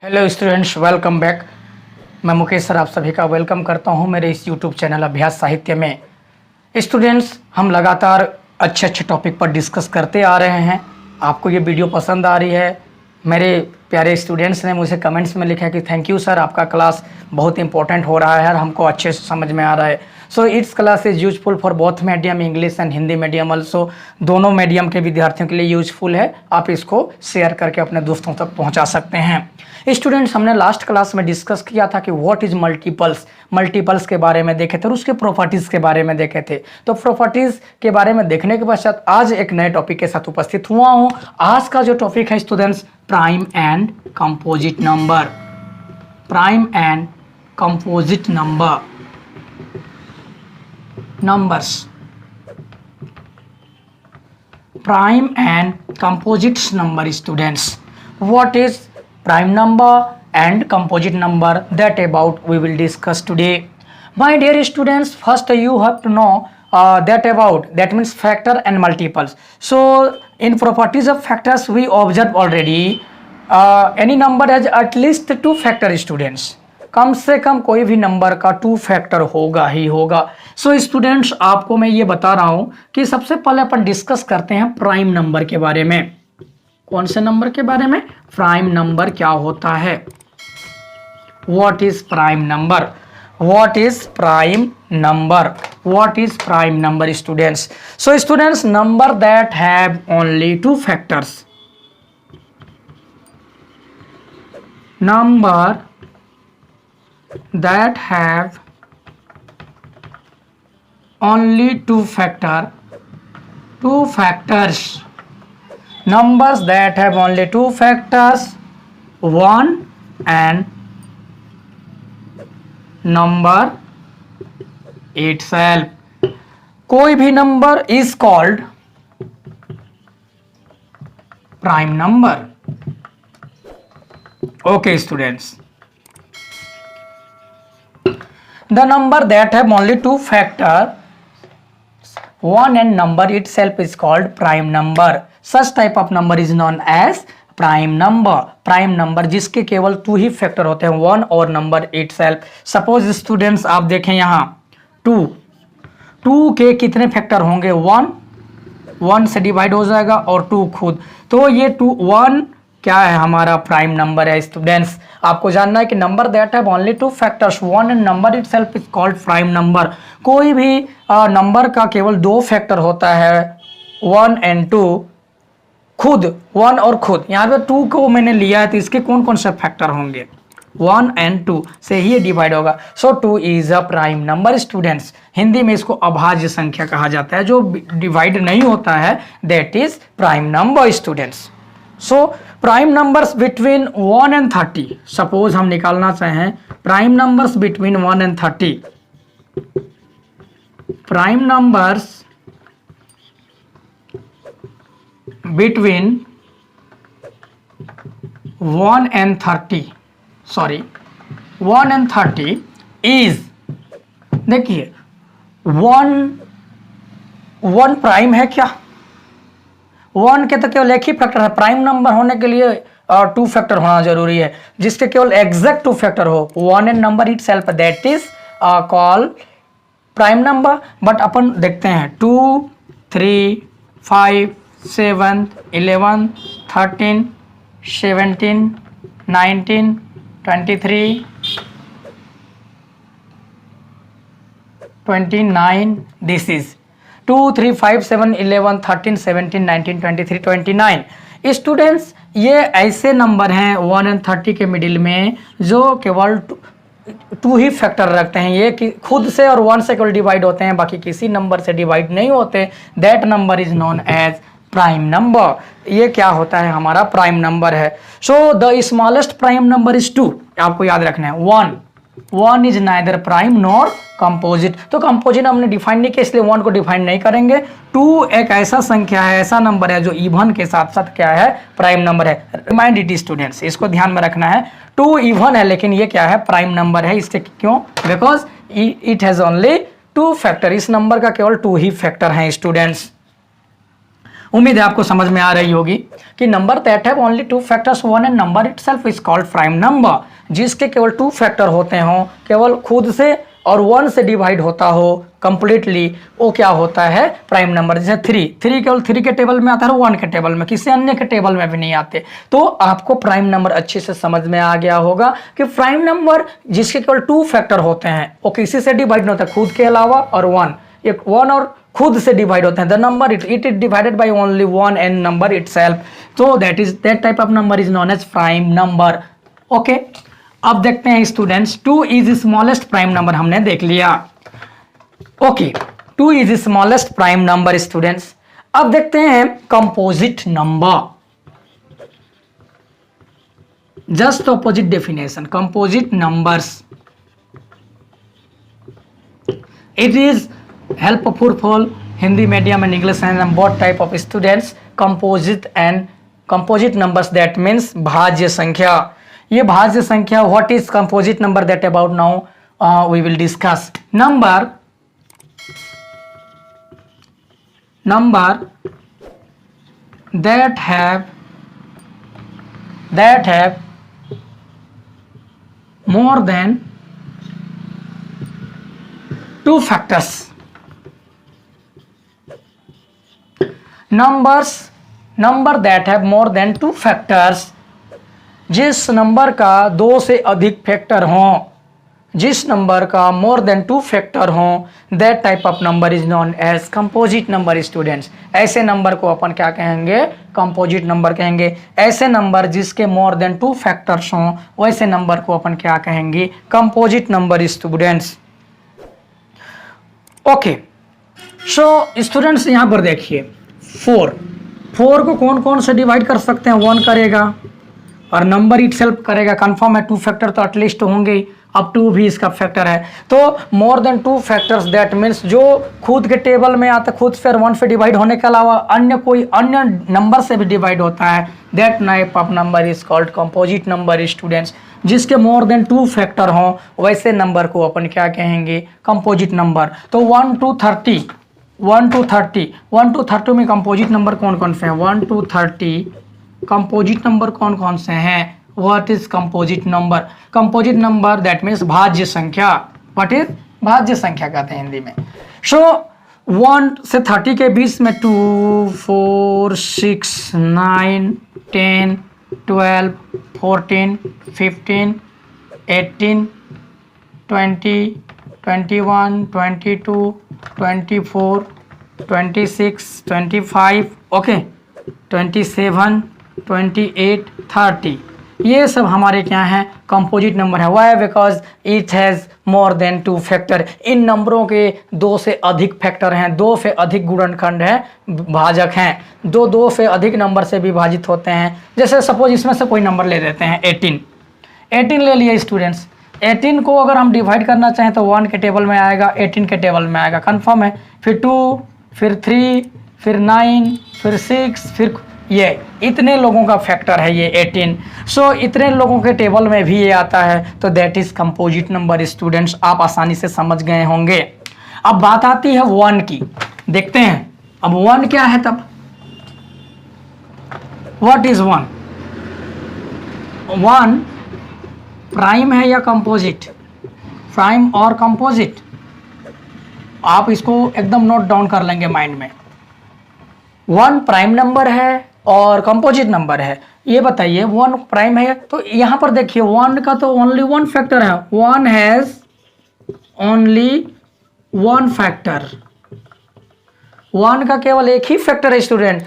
Hello students, welcome back. मैं Mukesh sir आप सभी का वेलकम करता हूं मेरे इस यूट्यूब चैनल अभ्यास साहित्य में। स्टूडेंट्स, हम लगातार अच्छे अच्छे टॉपिक पर डिस्कस करते आ रहे हैं। आपको ये वीडियो पसंद आ रही है? मेरे प्यारे स्टूडेंट्स ने मुझे कमेंट्स में लिखा कि थैंक यू सर, आपका क्लास बहुत इंपॉर्टेंट हो रहा है और हमको अच्छे से समझ में आ रहा है। So it's class is useful for both medium, English and Hindi medium also. दोनों मीडियम के विद्यार्थियों के लिए यूजफुल है। आप इसको शेयर करके अपने दोस्तों तक पहुंचा सकते हैं। स्टूडेंट्स, हमने लास्ट क्लास में डिस्कस किया था कि व्हाट इज मल्टीपल्स के बारे में देखे थे और उसके प्रॉपर्टीज़ के बारे में देखे थे। तो प्रॉपर्टीज़ के बारे में देखने के पश्चात आज एक नए टॉपिक के साथ उपस्थित हुआ हूँ। आज का जो टॉपिक है students, prime and composite number. Prime and composite numbers. Prime and composites number students. What is prime number and composite number, that about we will discuss today. My dear students, first you have to know that means factor and multiples. So in properties of factors we observe already any number has at least two factor students. कम से कम कोई भी number का two factor होगा ही होगा। So students, आपको मैं ये बता रहा हूं कि सबसे पहले अपन डिस्कस करते हैं प्राइम नंबर के बारे में। कौन से नंबर के बारे में? प्राइम नंबर क्या होता है? What is prime number? What is prime number? What is prime number students? So students, number that have only two factors. Number that have only two factors. Numbers that have only two factors, 1 and number itself. कोई भी number is called prime number. Okay students, the number that have only two factors, 1 and number itself is called prime number. Such type of number is known as prime number. Prime number जिसके केवल to he factor होते हैं, 1 और number itself. Suppose students आप देखें यहाँ 2 के कितने फैक्टर होंगे? 1 से डिवाइड हो जाएगा और 2 खुद। तो ये 1 क्या है? हमारा प्राइम नंबर है स्टूडेंट्स। आपको जानना है कि number that have only two factors, 1 and number itself is called prime number. कोई भी नंबर का केवल दो फैक्टर होता है, 1 एंड 2, खुद 1 और खुद। यहाँ पे 2 को मैंने लिया है तो इसके कौन कौन से फैक्टर होंगे? 1 एंड 2 से ही डिवाइड होगा। सो 2 is a prime number students. Hindi में इसको अभाज्य संख्या कहा जाता है। जो डिवाइड नहीं होता है that is prime number students. So prime numbers between 1 and 30। Suppose हम निकालना चाहें prime numbers between 1 and 30। Prime numbers between 1 and 30 is, देखिए 1 प्राइम है क्या? 1 के तो केवल एक ही फैक्टर है। प्राइम नंबर होने के लिए टू फैक्टर होना जरूरी है, जिसके केवल एग्जैक्ट टू फैक्टर हो, 1 and number itself, that is called prime number. But अपन देखते हैं 2, 3, 5, 7, 11, 13, 17, 19, 23, 29. This is 2, 3, 5, 7, 11, 13, 17, 19, 23, 29. स्टूडेंट्स, ये ऐसे नंबर हैं 1 एंड 30 के मिडिल में जो केवल टू ही फैक्टर रखते हैं। ये कि खुद से और 1 से केवल डिवाइड होते हैं, बाकी किसी नंबर से डिवाइड नहीं होते। That number is known as prime number. ये क्या होता है? हमारा प्राइम नंबर है। So the smallest prime number is 2। आपको याद रखना है 1 is neither prime nor composite. तो कंपोजिट हमने डिफाइन नहीं किया इसलिए 1 को डिफाइन नहीं करेंगे। 2 एक ऐसा संख्या है, ऐसा नंबर है जो इवन के साथ साथ क्या है? प्राइम नंबर है। रिमाइंड इट स्टूडेंट्स, इसको ध्यान में रखना है। 2 इवन है लेकिन ये क्या है? प्राइम नंबर है। इससे क्यों? Because it has only 2 factor. इस नंबर का केवल 2 ही फैक्टर हैं स्टूडेंट्स। उम्मीद है आपको समझ में आ रही होगी। कि number that have only two factors one and number itself is called prime number, जिसके केवल टू फैक्टर होते हों, केवल खुद से और वन से डिवाइड होता हो कंप्लीटली, वो क्या होता है प्राइम नंबर। जैसे थ्री केवल थ्री के टेबल में आता है, वन के टेबल में, किसी अन्य के टेबल में भी नहीं आते। तो आपको प्राइम नंबर अच्छे से समझ में आ गया होगा कि प्राइम नंबर जिसके केवल टू फैक्टर होते हैं वो किसी से डिवाइड नहीं होता, खुद के अलावा और वन, एक वन और खुद से डिवाइड होते हैं। The number it is divided by only one and number itself, तो that type of number is known as prime number. Okay, अब देखते हैं students, 2 is smallest prime number हमने देख लिया। Okay, 2 is smallest prime number students. अब देखते हैं composite number, just opposite definition, composite numbers. It is helpful for Hindi medium and English and both type of students. Composite numbers that means भाज्य संख्या। ये भाज्य संख्या, what is composite number that about now we will discuss. Number that have more than two factors, number that have more than two factors, जिस number का दो से अधिक फैक्टर हों, जिस नंबर का मोर देन टू फैक्टर हों, that type of number is known as composite number students. ऐसे नंबर को अपन क्या कहेंगे, कंपोजिट नंबर कहेंगे। ऐसे नंबर जिसके मोर देन टू फैक्टर्स हों, वैसे नंबर को अपन क्या कहेंगे, composite number students. Okay, so students यहाँ पर देखिए, 4 को कौन कौन से डिवाइड कर सकते हैं, 1 करेगा और नंबर इटसेल्फ करेगा, कंफर्म है। 2 फैक्टर तो एटलीस्ट होंगे ही, अब 2 भी इसका फैक्टर है। तो मोर देन 2 फैक्टर्स दैट मीन्स जो खुद के टेबल में आता है, खुद से 1 से डिवाइड होने के अलावा अन्य कोई अन्य नंबर से भी डिवाइड होता है, that type of number is called composite number students. जिसके मोर देन 2 फैक्टर हों, वैसे नंबर को अपन क्या कहेंगे, कंपोजिट नंबर। तो 1 to 30 में कंपोजिट नंबर कौन कौन से हैं, 1 to 30 कंपोजिट नंबर कौन कौन से हैं। What is composite number, composite number that means भाज्य संख्या। व्हाट इज भाज्य संख्या कहते हैं हिंदी में। सो 1 से 30 के बीच में 2, 4, 6, 9, 10, 12, 14, 15, 18, 20, 21, 22, 24, 26, 25, ओके 27, 28, 30, ये सब हमारे क्या हैं, कंपोजिट नंबर है। Why, because it has more than 2 factor. इन नंबरों के 2 से अधिक फैक्टर हैं, 2 से अधिक गुणनखंड हैं, भाजक हैं, 2 से अधिक नंबर से विभाजित होते हैं। जैसे सपोज इसमें से कोई नंबर ले लेते हैं, 18 ले लिए स्टूडेंट्स। 18 को अगर हम डिवाइड करना चाहें तो 1 के टेबल में आएगा, 18 के टेबल में आएगा, कंफर्म है। फिर 2, फिर 3, फिर 9, फिर 6, फिर ये इतने लोगों का फैक्टर है ये 18। सो इतने लोगों के टेबल में भी ये आता है, तो that is composite number students. आप आसानी से समझ गए होंगे। अब बात आती है 1 की, देखते हैं अब 1 क्या है तब। What is 1? 1 प्राइम है या कंपोजिट, प्राइम और कंपोजिट। आप इसको एकदम नोट डाउन कर लेंगे माइंड में। 1 प्राइम नंबर है और कंपोजिट नंबर है। ये बताइए 1 प्राइम है, तो यहां पर देखिए 1 का तो ओनली 1 फैक्टर है, 1 हैज ओनली 1 फैक्टर। 1 का केवल एक ही फैक्टर है स्टूडेंट।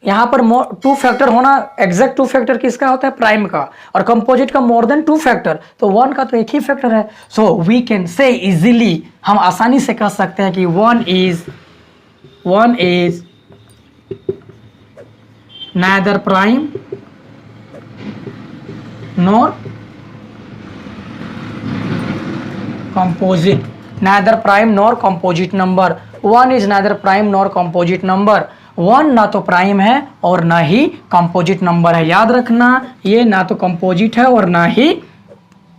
यहां पर 2 फैक्टर होना, एग्जैक्ट 2 फैक्टर किसका होता है, प्राइम का, और कंपोजिट का मोर देन 2 फैक्टर। तो 1 का तो एक ही फैक्टर है। So we can say easily, हम आसानी से कह सकते हैं कि 1 is neither prime nor composite, neither prime nor composite number। 1 is neither prime nor composite number। 1 ना तो प्राइम है और ना ही कंपोजिट नंबर है। याद रखना, ये ना तो कंपोजिट है और ना ही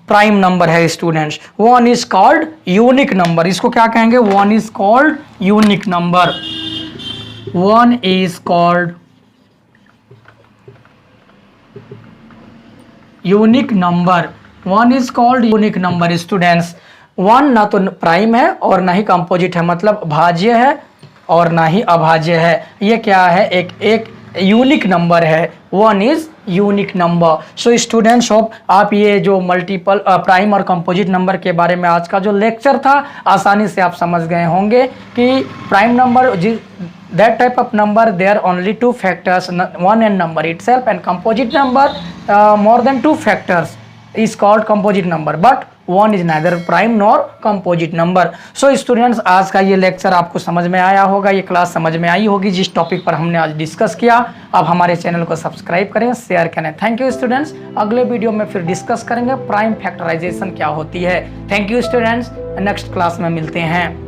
प्राइम नंबर है students. 1 is called unique number. इसको क्या कहेंगे, 1 is called unique number. 1 is called unique number, one is called unique number. Students, one ना तो प्राइम है और ना ही कंपोजिट है, मतलब भाज्य है और ना ही अभाज्य है। ये क्या है? एक यूनिक नंबर है। One is unique number. So students, hope आप ये जो मल्टीपल प्राइम और कंपोजिट नंबर के बारे में आज का जो लेक्चर था आसानी से आप समझ गए होंगे कि prime number that type of number there are only two factors, one and number itself, and composite number more than two factors is called composite number, but one is neither prime nor composite number. So students, आज का ये lecture आपको समझ में आया होगा, ये class समझ में आई होगी जिस टॉपिक पर हमने आज डिस्कस किया। अब हमारे चैनल को सब्सक्राइब करें, शेयर करें। Thank you students. अगले वीडियो में फिर डिस्कस करेंगे प्राइम फैक्टराइजेशन क्या होती है। Thank you students, next class में मिलते हैं।